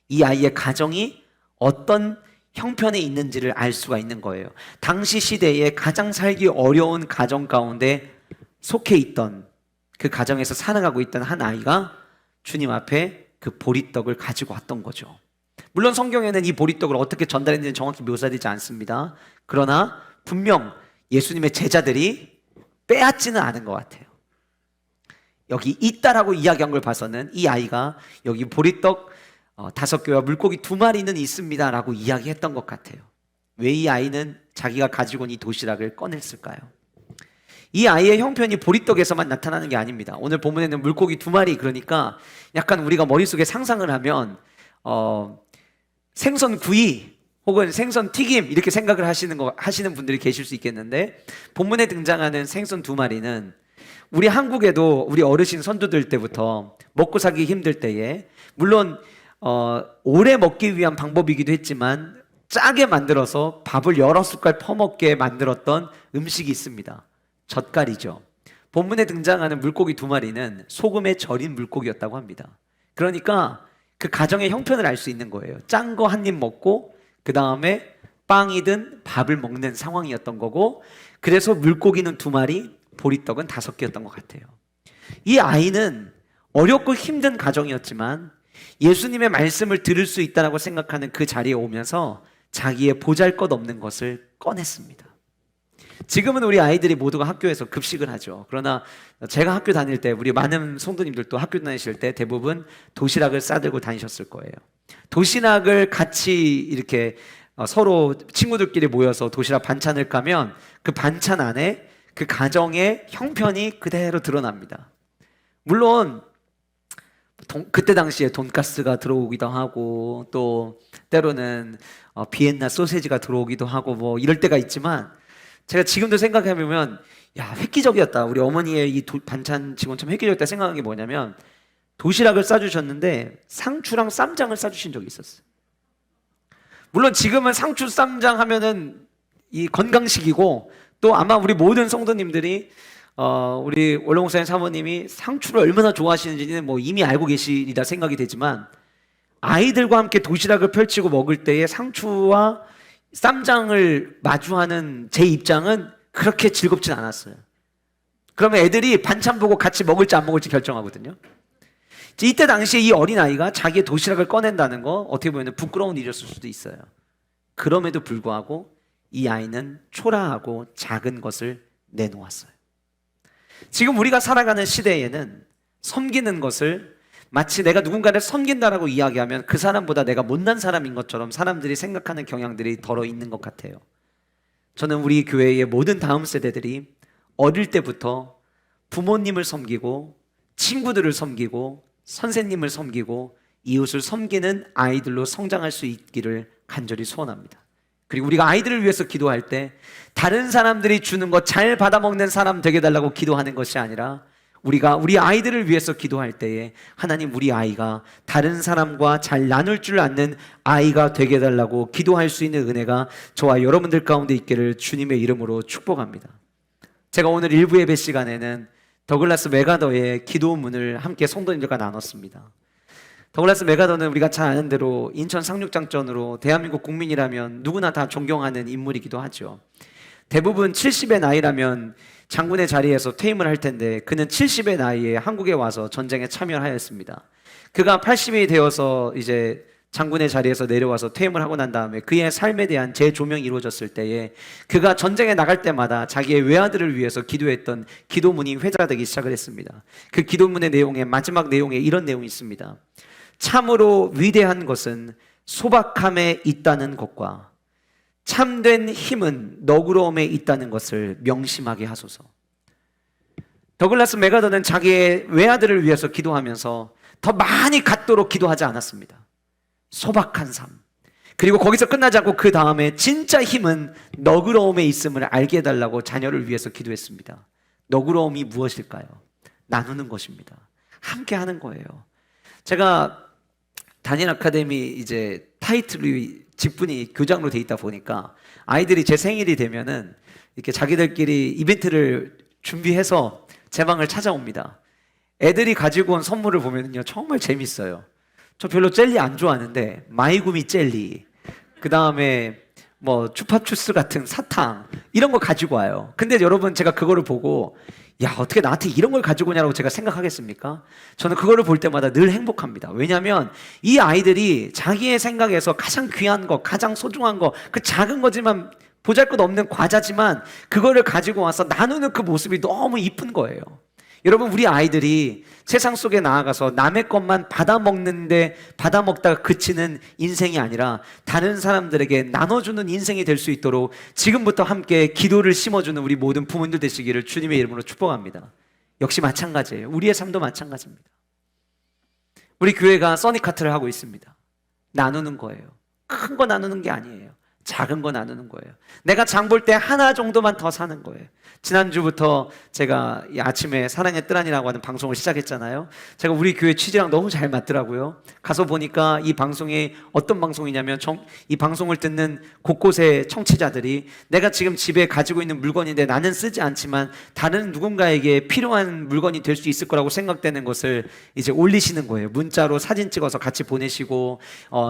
이 아이의 가정이 어떤 형편에 있는지를 알 수가 있는 거예요. 당시 시대에 가장 살기 어려운 가정 가운데 속해 있던, 그 가정에서 살아가고 있던 한 아이가 주님 앞에 그 보리떡을 가지고 왔던 거죠. 물론 성경에는 이 보리떡을 어떻게 전달했는지 정확히 묘사되지 않습니다. 그러나 분명 예수님의 제자들이 빼앗지는 않은 것 같아요. 여기 있다라고 이야기한 걸 봐서는 이 아이가 여기 보리떡 5개와 물고기 2마리는 있습니다 라고 이야기했던 것 같아요. 왜 이 아이는 자기가 가지고 온 이 도시락을 꺼냈을까요? 이 아이의 형편이 보리떡에서만 나타나는 게 아닙니다. 오늘 본문에는 물고기 2마리, 그러니까 약간 우리가 머릿속에 상상을 하면 생선 구이 혹은 생선 튀김 이렇게 생각을 하시는 분들이 계실 수 있겠는데, 본문에 등장하는 생선 2마리는 우리 한국에도 우리 어르신 선조들 때부터 먹고 살기 힘들 때에, 물론 오래 먹기 위한 방법이기도 했지만 짜게 만들어서 밥을 여러 숟갈 퍼먹게 만들었던 음식이 있습니다. 젓갈이죠. 본문에 등장하는 물고기 2마리는 소금에 절인 물고기였다고 합니다. 그러니까 그 가정의 형편을 알 수 있는 거예요. 짠 거 한 입 먹고 그 다음에 빵이든 밥을 먹는 상황이었던 거고, 그래서 물고기는 2마리, 보리떡은 5개였던 것 같아요. 이 아이는 어렵고 힘든 가정이었지만 예수님의 말씀을 들을 수 있다고 생각하는 그 자리에 오면서 자기의 보잘것없는 것을 꺼냈습니다. 지금은 우리 아이들이 모두가 학교에서 급식을 하죠. 그러나 제가 학교 다닐 때, 우리 많은 성도님들도 학교 다니실 때 대부분 도시락을 싸들고 다니셨을 거예요. 도시락을 같이 이렇게 서로 친구들끼리 모여서 도시락 반찬을 까면 그 반찬 안에 그 가정의 형편이 그대로 드러납니다. 물론 그때 당시에 돈가스가 들어오기도 하고, 또 때로는 비엔나 소세지가 들어오기도 하고 뭐 이럴 때가 있지만, 제가 지금도 생각해보면 야, 획기적이었다. 우리 어머니의 이 반찬 직원 참 획기적이었다 생각한 게 뭐냐면, 도시락을 싸주셨는데 상추랑 쌈장을 싸주신 적이 있었어요. 물론 지금은 상추 쌈장 하면은 이 건강식이고, 또 아마 우리 모든 성도님들이 우리 원로목사님 사모님이 상추를 얼마나 좋아하시는지는 뭐 이미 알고 계시리라 생각이 되지만, 아이들과 함께 도시락을 펼치고 먹을 때에 상추와 쌈장을 마주하는 제 입장은 그렇게 즐겁진 않았어요. 그러면 애들이 반찬 보고 같이 먹을지 안 먹을지 결정하거든요. 이때 당시에 이 어린아이가 자기의 도시락을 꺼낸다는 거, 어떻게 보면 부끄러운 일이었을 수도 있어요. 그럼에도 불구하고 이 아이는 초라하고 작은 것을 내놓았어요. 지금 우리가 살아가는 시대에는 섬기는 것을 마치 내가 누군가를 섬긴다라고 이야기하면 그 사람보다 내가 못난 사람인 것처럼 사람들이 생각하는 경향들이 덜어 있는 것 같아요. 저는 우리 교회의 모든 다음 세대들이 어릴 때부터 부모님을 섬기고 친구들을 섬기고 선생님을 섬기고 이웃을 섬기는 아이들로 성장할 수 있기를 간절히 소원합니다. 그리고 우리가 아이들을 위해서 기도할 때 다른 사람들이 주는 것 잘 받아먹는 사람 되게 달라고 기도하는 것이 아니라 우리가 우리 아이들을 위해서 기도할 때에 하나님 우리 아이가 다른 사람과 잘 나눌 줄 아는 아이가 되게 달라고 기도할 수 있는 은혜가 저와 여러분들 가운데 있기를 주님의 이름으로 축복합니다. 제가 오늘 일부 예배 시간에는 더글라스 맥아더의 기도문을 함께 성도님들과 나눴습니다. 더글라스 맥아더는 우리가 잘 아는 대로 인천 상륙작전으로 대한민국 국민이라면 누구나 다 존경하는 인물이기도 하죠. 대부분 70의 나이라면 장군의 자리에서 퇴임을 할 텐데 그는 70의 나이에 한국에 와서 전쟁에 참여하였습니다. 그가 80이 되어서 이제 장군의 자리에서 내려와서 퇴임을 하고 난 다음에 그의 삶에 대한 재조명이 이루어졌을 때에 그가 전쟁에 나갈 때마다 자기의 외아들을 위해서 기도했던 기도문이 회자되기 시작을 했습니다. 그 기도문의 내용에 마지막 내용에 이런 내용이 있습니다. 참으로 위대한 것은 소박함에 있다는 것과 참된 힘은 너그러움에 있다는 것을 명심하게 하소서. 더글라스 맥아더는 자기의 외아들을 위해서 기도하면서 더 많이 갖도록 기도하지 않았습니다. 소박한 삶, 그리고 거기서 끝나지 않고 그 다음에 진짜 힘은 너그러움에 있음을 알게 해달라고 자녀를 위해서 기도했습니다. 너그러움이 무엇일까요? 나누는 것입니다. 함께 하는 거예요. 제가 단일 아카데미 이제 타이틀이 직분이 교장으로 돼 있다 보니까 아이들이 제 생일이 되면은 이렇게 자기들끼리 이벤트를 준비해서 제 방을 찾아옵니다. 애들이 가지고 온 선물을 보면요 정말 재밌어요. 저 별로 젤리 안 좋아하는데 마이구미 젤리, 그 다음에 뭐 추파추스 같은 사탕 이런 거 가지고 와요. 근데 여러분 제가 그거를 보고 야 어떻게 나한테 이런 걸 가지고 오냐라고 제가 생각하겠습니까? 저는 그거를 볼 때마다 늘 행복합니다. 왜냐하면 이 아이들이 자기의 생각에서 가장 귀한 거, 가장 소중한 거, 그 작은 거지만 보잘것없는 과자지만 그거를 가지고 와서 나누는 그 모습이 너무 이쁜 거예요. 여러분 우리 아이들이 세상 속에 나아가서 남의 것만 받아먹다가 그치는 인생이 아니라 다른 사람들에게 나눠주는 인생이 될 수 있도록 지금부터 함께 기도를 심어주는 우리 모든 부모님들 되시기를 주님의 이름으로 축복합니다. 역시 마찬가지예요. 우리의 삶도 마찬가지입니다. 우리 교회가 써니카트를 하고 있습니다. 나누는 거예요. 큰 거 나누는 게 아니에요. 작은 거 나누는 거예요. 내가 장 볼 때 하나 정도만 더 사는 거예요. 지난주부터 제가 이 아침에 사랑의 뜰안이라고 하는 방송을 시작했잖아요. 제가 우리 교회 취지랑 너무 잘 맞더라고요. 가서 보니까 이 방송이 어떤 방송이냐면 이 방송을 듣는 곳곳의 청취자들이 내가 지금 집에 가지고 있는 물건인데 나는 쓰지 않지만 다른 누군가에게 필요한 물건이 될 수 있을 거라고 생각되는 것을 이제 올리시는 거예요. 문자로 사진 찍어서 같이 보내시고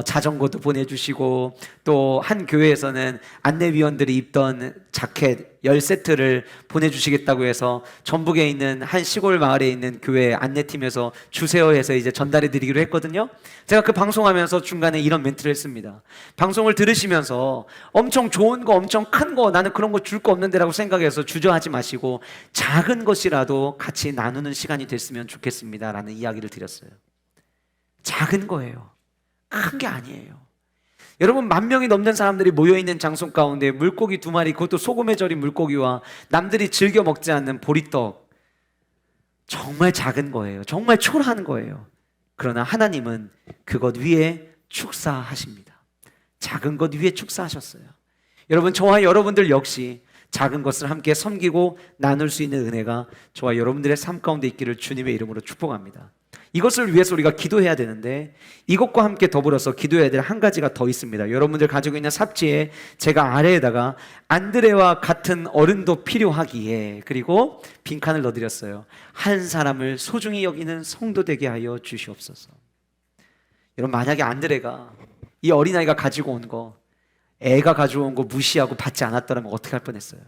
자전거도 보내주시고 또 한 교회에서는 안내위원들이 입던 자켓 10세트를 보내주시겠다고 해서 전북에 있는 한 시골 마을에 있는 교회 안내팀에서 주세요 해서 이제 전달해 드리기로 했거든요. 제가 그 방송하면서 중간에 이런 멘트를 했습니다. 방송을 들으시면서 엄청 좋은 거, 엄청 큰 거, 나는 그런 거 줄 거 없는데 라고 생각해서 주저하지 마시고 작은 것이라도 같이 나누는 시간이 됐으면 좋겠습니다 라는 이야기를 드렸어요. 작은 거예요. 큰 게 아니에요. 여러분 10,000명이 넘는 사람들이 모여있는 장소 가운데 물고기 2마리, 그것도 소금에 절인 물고기와 남들이 즐겨 먹지 않는 보리떡, 정말 작은 거예요. 정말 초라한 거예요. 그러나 하나님은 그것 위에 축사하십니다. 작은 것 위에 축사하셨어요. 여러분 저와 여러분들 역시 작은 것을 함께 섬기고 나눌 수 있는 은혜가 저와 여러분들의 삶 가운데 있기를 주님의 이름으로 축복합니다. 이것을 위해서 우리가 기도해야 되는데 이것과 함께 더불어서 기도해야 될 한 가지가 더 있습니다. 여러분들 가지고 있는 삽지에 제가 아래에다가 안드레와 같은 어른도 필요하기에, 그리고 빈칸을 넣어드렸어요. 한 사람을 소중히 여기는 성도 되게 하여 주시옵소서. 여러분 만약에 안드레가 이 어린아이가 가지고 온 거, 애가 가져온 거 무시하고 받지 않았더라면 어떻게 할 뻔했어요?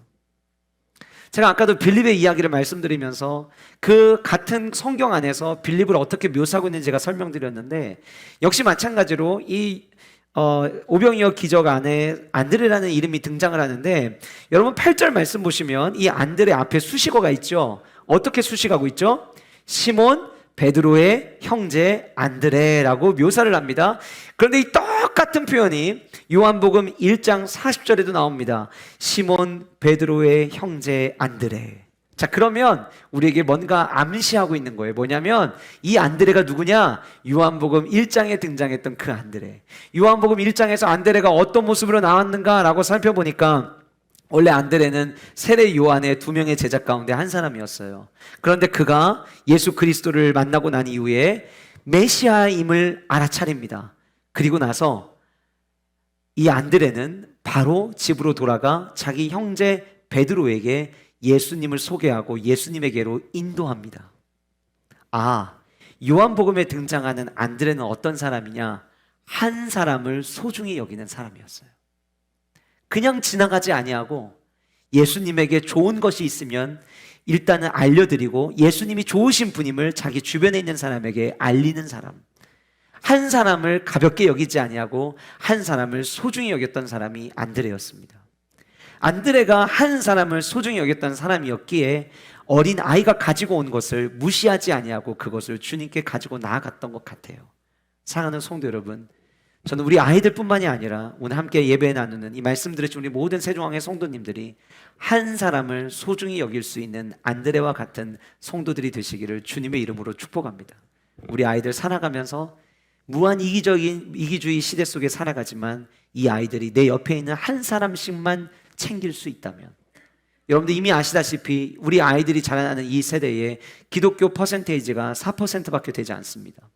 제가 아까도 빌립의 이야기를 말씀드리면서 그 같은 성경 안에서 빌립을 어떻게 묘사하고 있는지 제가 설명드렸는데 역시 마찬가지로 이 오병이어 기적 안에 안드레라는 이름이 등장을 하는데, 여러분 8절 말씀 보시면 이 안드레 앞에 수식어가 있죠. 어떻게 수식하고 있죠? 시몬 베드로의 형제 안드레라고 묘사를 합니다. 그런데 이 똑같은 표현이 요한복음 1장 40절에도 나옵니다. 시몬 베드로의 형제 안드레. 자, 그러면 우리에게 뭔가 암시하고 있는 거예요. 뭐냐면 이 안드레가 누구냐? 요한복음 1장에 등장했던 그 안드레. 요한복음 1장에서 안드레가 어떤 모습으로 나왔는가라고 살펴보니까 원래 안드레는 세례 요한의 2명의 제자 가운데 한 사람이었어요. 그런데 그가 예수 그리스도를 만나고 난 이후에 메시아임을 알아차립니다. 그리고 나서 이 안드레는 바로 집으로 돌아가 자기 형제 베드로에게 예수님을 소개하고 예수님에게로 인도합니다. 아, 요한복음에 등장하는 안드레는 어떤 사람이냐? 한 사람을 소중히 여기는 사람이었어요. 그냥 지나가지 아니하고 예수님에게 좋은 것이 있으면 일단은 알려드리고 예수님이 좋으신 분임을 자기 주변에 있는 사람에게 알리는 사람. 한 사람을 가볍게 여기지 아니하고 한 사람을 소중히 여겼던 사람이 안드레였습니다. 안드레가 한 사람을 소중히 여겼던 사람이었기에 어린 아이가 가지고 온 것을 무시하지 아니하고 그것을 주님께 가지고 나아갔던 것 같아요. 사랑하는 성도 여러분, 저는 우리 아이들뿐만이 아니라 오늘 함께 예배 나누는 이 말씀 들으신 우리 모든 세종왕의 성도님들이 한 사람을 소중히 여길 수 있는 안드레와 같은 성도들이 되시기를 주님의 이름으로 축복합니다. 우리 아이들 살아가면서 무한 이기주의 시대 속에 살아가지만 이 아이들이 내 옆에 있는 한 사람씩만 챙길 수 있다면, 여러분들 이미 아시다시피 우리 아이들이 자라나는 이 세대에 기독교 퍼센테이지가 4%밖에 되지 않습니다.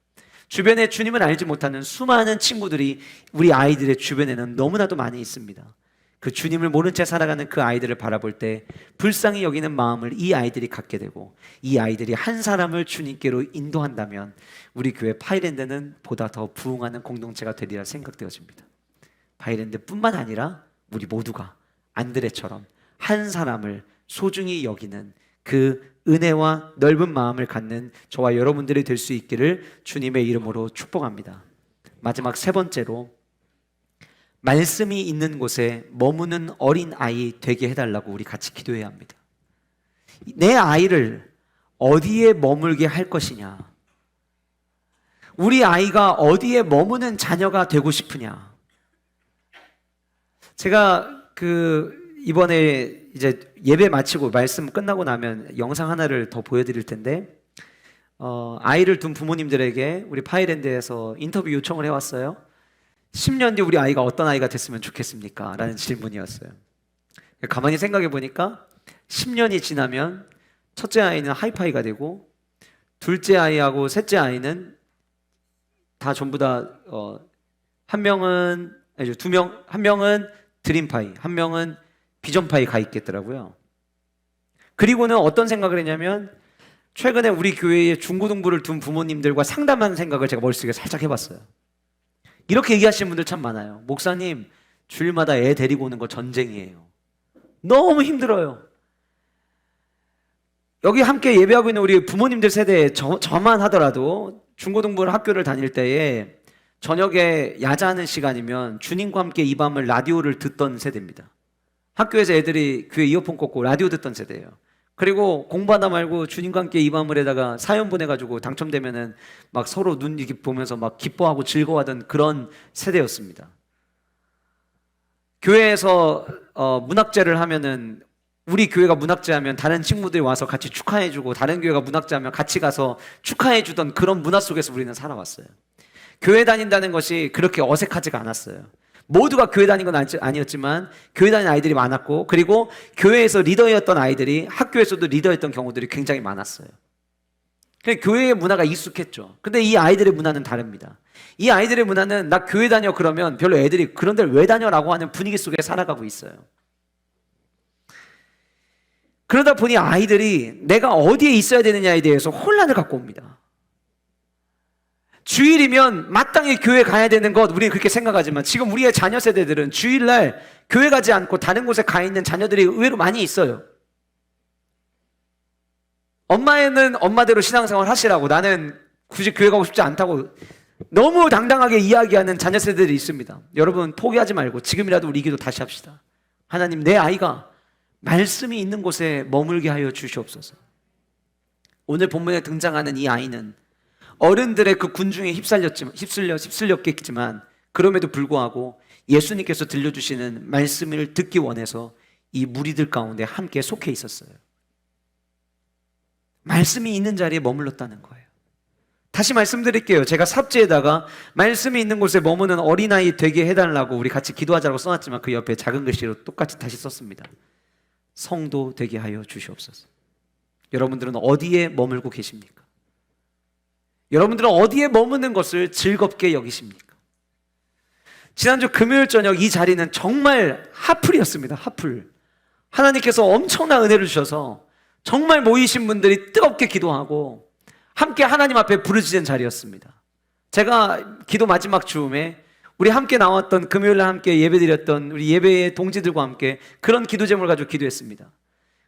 주변에 주님을 알지 못하는 수많은 친구들이 우리 아이들의 주변에는 너무나도 많이 있습니다. 그 주님을 모른 채 살아가는 그 아이들을 바라볼 때 불쌍히 여기는 마음을 이 아이들이 갖게 되고 이 아이들이 한 사람을 주님께로 인도한다면 우리 교회 파이랜드는 보다 더 부흥하는 공동체가 되리라 생각되어집니다. 파이랜드뿐만 아니라 우리 모두가 안드레처럼 한 사람을 소중히 여기는 그 은혜와 넓은 마음을 갖는 저와 여러분들이 될 수 있기를 주님의 이름으로 축복합니다. 마지막 세 번째로, 말씀이 있는 곳에 머무는 어린 아이 되게 해달라고 우리 같이 기도해야 합니다. 내 아이를 어디에 머물게 할 것이냐? 우리 아이가 어디에 머무는 자녀가 되고 싶으냐? 제가 이번에 이제 예배 마치고 말씀 끝나고 나면 영상 하나를 더 보여드릴 텐데, 아이를 둔 부모님들에게 우리 파이랜드에서 인터뷰 요청을 해왔어요. 10년 뒤 우리 아이가 어떤 아이가 됐으면 좋겠습니까? 라는 질문이었어요. 가만히 생각해 보니까 10년이 지나면 첫째 아이는 하이파이가 되고 둘째 아이하고 셋째 아이는 다 전부 다 한 명은 드림파이, 한 명은 비전파이 가 있겠더라고요. 그리고는 어떤 생각을 했냐면, 최근에 우리 교회에 중고등부를 둔 부모님들과 상담한 생각을 제가 머릿속에 살짝 해봤어요. 이렇게 얘기하시는 분들 참 많아요. 목사님, 주일마다 애 데리고 오는 거 전쟁이에요. 너무 힘들어요. 여기 함께 예배하고 있는 우리 부모님들 세대에 저만 하더라도 중고등부 학교를 다닐 때에 저녁에 야자하는 시간이면 주님과 함께 이 밤을 라디오를 듣던 세대입니다. 학교에서 애들이 귀에 이어폰 꽂고 라디오 듣던 세대예요. 그리고 공부하다 말고 주님과 함께 이 밤을 에다가 사연 보내가지고 당첨되면은 막 서로 눈 이렇게 보면서 막 기뻐하고 즐거워하던 그런 세대였습니다. 교회에서 문학제를 하면은, 우리 교회가 문학제 하면 다른 친구들이 와서 같이 축하해주고 다른 교회가 문학제 하면 같이 가서 축하해주던 그런 문화 속에서 우리는 살아왔어요. 교회 다닌다는 것이 그렇게 어색하지가 않았어요. 모두가 교회 다닌 건 아니었지만 교회 다니는 아이들이 많았고, 그리고 교회에서 리더였던 아이들이 학교에서도 리더였던 경우들이 굉장히 많았어요. 교회의 문화가 익숙했죠. 근데 이 아이들의 문화는 다릅니다. 이 아이들의 문화는 나 교회 다녀 그러면 별로 애들이 그런 데를 왜 다녀라고 하는 분위기 속에 살아가고 있어요. 그러다 보니 아이들이 내가 어디에 있어야 되느냐에 대해서 혼란을 갖고 옵니다. 주일이면 마땅히 교회 가야 되는 것, 우리는 그렇게 생각하지만 지금 우리의 자녀 세대들은 주일날 교회 가지 않고 다른 곳에 가 있는 자녀들이 의외로 많이 있어요. 엄마는 엄마대로 신앙생활 하시라고, 나는 굳이 교회 가고 싶지 않다고 너무 당당하게 이야기하는 자녀 세대들이 있습니다. 여러분 포기하지 말고 지금이라도 우리 기도 다시 합시다. 하나님, 내 아이가 말씀이 있는 곳에 머물게 하여 주시옵소서. 오늘 본문에 등장하는 이 아이는 어른들의 그 군중에 휩쓸렸겠지만 그럼에도 불구하고 예수님께서 들려주시는 말씀을 듣기 원해서 이 무리들 가운데 함께 속해 있었어요. 말씀이 있는 자리에 머물렀다는 거예요. 다시 말씀드릴게요. 제가 삽지에다가 말씀이 있는 곳에 머무는 어린아이 되게 해달라고 우리 같이 기도하자고 써놨지만 그 옆에 작은 글씨로 똑같이 다시 썼습니다. 성도 되게 하여 주시옵소서. 여러분들은 어디에 머물고 계십니까? 여러분들은 어디에 머무는 것을 즐겁게 여기십니까? 지난주 금요일 저녁 이 자리는 정말 핫플이었습니다. 핫플. 하나님께서 엄청난 은혜를 주셔서 정말 모이신 분들이 뜨겁게 기도하고 함께 하나님 앞에 부르짖은 자리였습니다. 제가 기도 마지막 즈음에 우리 함께 나왔던 금요일날 함께 예배드렸던 우리 예배의 동지들과 함께 그런 기도 제목을 가지고 기도했습니다.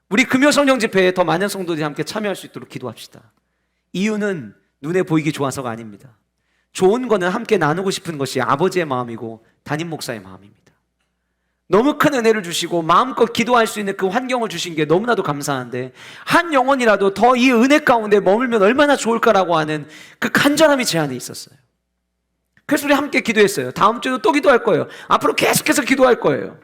우리 금요 성령 집회에 더 많은 성도들이 함께 참여할 수 있도록 기도합시다. 이유는 눈에 보이기 좋아서가 아닙니다. 좋은 거는 함께 나누고 싶은 것이 아버지의 마음이고 담임 목사의 마음입니다. 너무 큰 은혜를 주시고 마음껏 기도할 수 있는 그 환경을 주신 게 너무나도 감사한데 한 영혼이라도 더 이 은혜 가운데 머물면 얼마나 좋을까라고 하는 그 간절함이 제 안에 있었어요. 그래서 우리 함께 기도했어요. 다음 주에도 또 기도할 거예요. 앞으로 계속해서 기도할 거예요.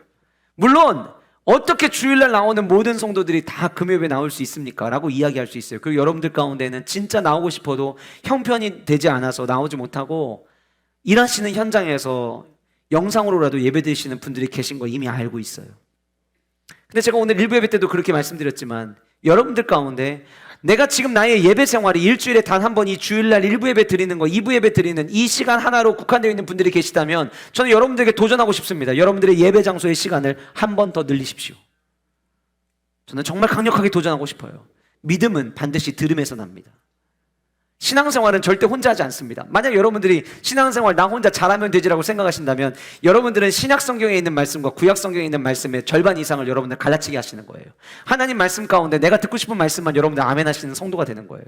물론 어떻게 주일날 나오는 모든 성도들이 다 금요일에 나올 수 있습니까? 라고 이야기할 수 있어요. 그리고 여러분들 가운데는 진짜 나오고 싶어도 형편이 되지 않아서 나오지 못하고 일하시는 현장에서 영상으로라도 예배드리시는 분들이 계신 거 이미 알고 있어요. 근데 제가 오늘 일부 예배 때도 그렇게 말씀드렸지만 여러분들 가운데 내가 지금 나의 예배 생활이 일주일에 단 한 번 이 주일날 일부 예배 드리는 거, 2부 예배 드리는 이 시간 하나로 국한되어 있는 분들이 계시다면 저는 여러분들에게 도전하고 싶습니다. 여러분들의 예배 장소의 시간을 한 번 더 늘리십시오. 저는 정말 강력하게 도전하고 싶어요. 믿음은 반드시 들음에서 납니다. 신앙생활은 절대 혼자 하지 않습니다. 만약 여러분들이 신앙생활 나 혼자 잘하면 되지라고 생각하신다면 여러분들은 신약 성경에 있는 말씀과 구약 성경에 있는 말씀의 절반 이상을 여러분들 갈라치게 하시는 거예요. 하나님 말씀 가운데 내가 듣고 싶은 말씀만 여러분들 아멘 하시는 성도가 되는 거예요.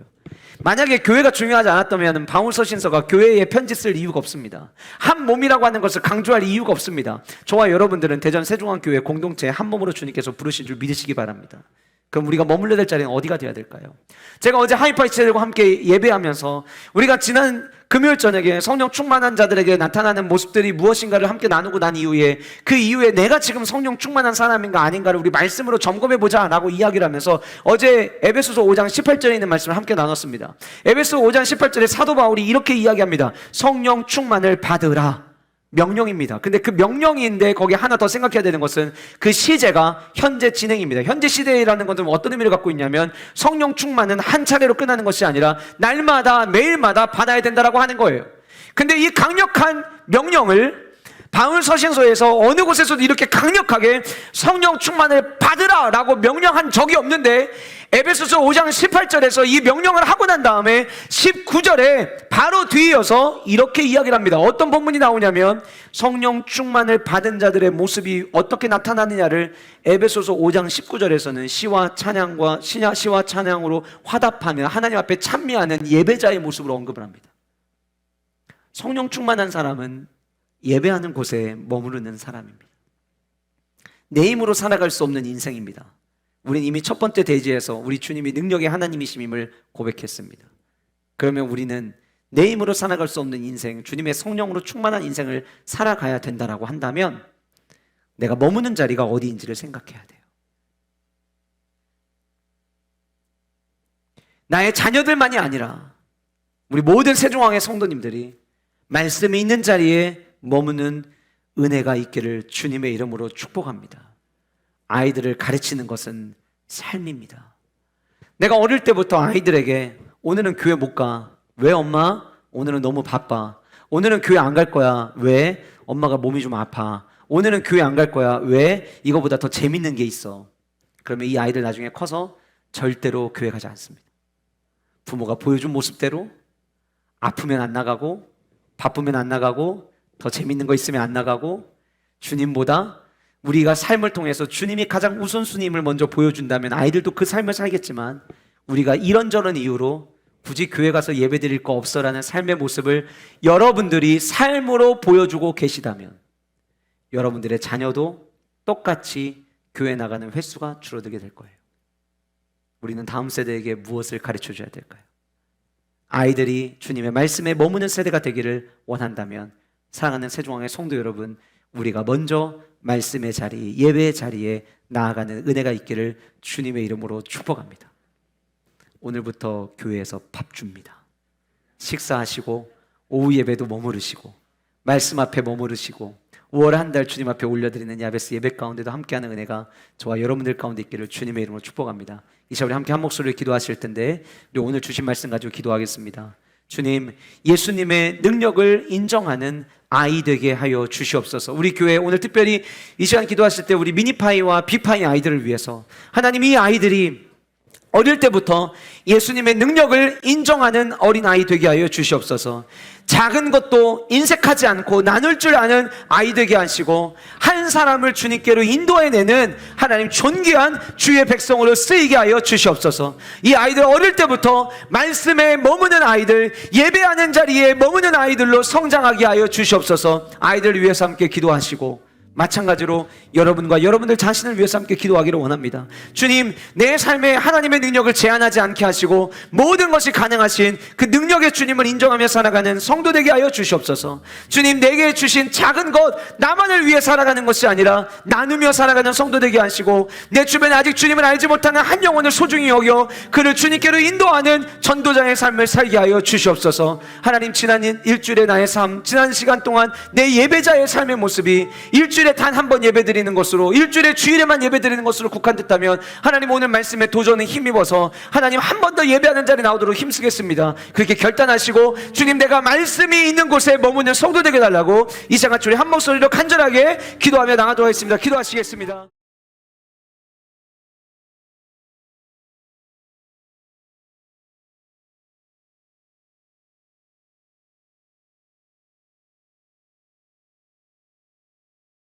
만약에 교회가 중요하지 않았다면 바울 서신서가 교회에 편지 쓸 이유가 없습니다. 한 몸이라고 하는 것을 강조할 이유가 없습니다. 저와 여러분들은 대전 세종안교회 공동체 한 몸으로 주님께서 부르신 줄 믿으시기 바랍니다. 그럼 우리가 머물러야 될 자리는 어디가 되어야 될까요? 제가 어제 하이파이 체들과 함께 예배하면서 우리가 지난 금요일 저녁에 성령 충만한 자들에게 나타나는 모습들이 무엇인가를 함께 나누고 난 이후에 그 이후에 내가 지금 성령 충만한 사람인가 아닌가를 우리 말씀으로 점검해보자 라고 이야기를 하면서 어제 에베소서 5장 18절에 있는 말씀을 함께 나눴습니다. 에베소 5장 18절에 사도 바울이 이렇게 이야기합니다. 성령 충만을 받으라. 명령입니다. 근데 그 명령인데 거기에 하나 더 생각해야 되는 것은 그 시제가 현재 진행입니다. 현재 시대라는 것은 어떤 의미를 갖고 있냐면 성령 충만은 한 차례로 끝나는 것이 아니라 날마다 매일마다 받아야 된다라고 하는 거예요. 근데 이 강력한 명령을 바울 서신서에서 어느 곳에서도 이렇게 강력하게 성령 충만을 받으라 라고 명령한 적이 없는데 에베소서 5장 18절에서 이 명령을 하고 난 다음에 19절에 바로 뒤이어서 이렇게 이야기를 합니다. 어떤 본문이 나오냐면 성령 충만을 받은 자들의 모습이 어떻게 나타나느냐를 에베소서 5장 19절에서는 시와 찬양으로 화답하며 하나님 앞에 찬미하는 예배자의 모습으로 언급을 합니다. 성령 충만한 사람은 예배하는 곳에 머무르는 사람입니다. 내 힘으로 살아갈 수 없는 인생입니다. 우린 이미 첫 번째 대지에서 우리 주님이 능력의 하나님이심을 고백했습니다. 그러면 우리는 내 힘으로 살아갈 수 없는 인생, 주님의 성령으로 충만한 인생을 살아가야 된다라고 한다면 내가 머무는 자리가 어디인지를 생각해야 돼요. 나의 자녀들만이 아니라 우리 모든 세종왕의 성도님들이 말씀이 있는 자리에 머무는 은혜가 있기를 주님의 이름으로 축복합니다. 아이들을 가르치는 것은 삶입니다. 내가 어릴 때부터 아이들에게 오늘은 교회 못 가. 왜 엄마? 오늘은 너무 바빠. 오늘은 교회 안 갈 거야. 왜? 엄마가 몸이 좀 아파. 오늘은 교회 안 갈 거야. 왜? 이거보다 더 재밌는 게 있어. 그러면 이 아이들 나중에 커서 절대로 교회 가지 않습니다. 부모가 보여준 모습대로 아프면 안 나가고 바쁘면 안 나가고 더 재밌는 거 있으면 안 나가고 주님보다 우리가 삶을 통해서 주님이 가장 우선순위임을 먼저 보여준다면 아이들도 그 삶을 살겠지만 우리가 이런저런 이유로 굳이 교회 가서 예배 드릴 거 없어라는 삶의 모습을 여러분들이 삶으로 보여주고 계시다면 여러분들의 자녀도 똑같이 교회 나가는 횟수가 줄어들게 될 거예요. 우리는 다음 세대에게 무엇을 가르쳐 줘야 될까요? 아이들이 주님의 말씀에 머무는 세대가 되기를 원한다면 사랑하는 세종왕의 성도 여러분, 우리가 먼저 말씀의 자리, 예배의 자리에 나아가는 은혜가 있기를 주님의 이름으로 축복합니다. 오늘부터 교회에서 밥 줍니다. 식사하시고 오후 예배도 머무르시고 말씀 앞에 머무르시고 5월 한 달 주님 앞에 올려드리는 야베스 예배 가운데도 함께하는 은혜가 저와 여러분들 가운데 있기를 주님의 이름으로 축복합니다. 이 시간 우리 함께 한 목소리로 기도하실 텐데 우리 오늘 주신 말씀 가지고 기도하겠습니다. 주님, 예수님의 능력을 인정하는 아이 되게 하여 주시옵소서. 우리 교회 오늘 특별히 이 시간 기도하실 때 우리 미니파이와 빅파이 아이들을 위해서 하나님, 이 아이들이 어릴 때부터 예수님의 능력을 인정하는 어린아이 되게 하여 주시옵소서. 작은 것도 인색하지 않고 나눌 줄 아는 아이 되게 하시고 한 사람을 주님께로 인도해내는 하나님 존귀한 주의 백성으로 쓰이게 하여 주시옵소서. 이 아이들 어릴 때부터 말씀에 머무는 아이들, 예배하는 자리에 머무는 아이들로 성장하게 하여 주시옵소서. 아이들을 위해서 함께 기도하시고 마찬가지로 여러분과 여러분들 자신을 위해서 함께 기도하기를 원합니다. 주님, 내 삶에 하나님의 능력을 제한하지 않게 하시고 모든 것이 가능하신 그 능력의 주님을 인정하며 살아가는 성도 되게 하여 주시옵소서. 주님, 내게 주신 작은 것, 나만을 위해 살아가는 것이 아니라 나누며 살아가는 성도 되게 하시고 내 주변에 아직 주님을 알지 못하는 한 영혼을 소중히 여겨 그를 주님께로 인도하는 전도자의 삶을 살게 하여 주시옵소서. 하나님, 지난 일주일의 나의 삶, 지난 시간 동안 내 예배자의 삶의 모습이 일주일에 단 한 번 예배 드리는 것으로, 일주일에 주일에만 예배 드리는 것으로 국한됐다면 하나님, 오늘 말씀에 도전에 힘입어서 하나님 한 번 더 예배하는 자리 나오도록 힘쓰겠습니다. 그렇게 결단하시고 주님, 내가 말씀이 있는 곳에 머무는 성도 되게 달라고 이 시간 우리 한 목소리로 간절하게 기도하며 나가도록 하겠습니다. 기도하시겠습니다.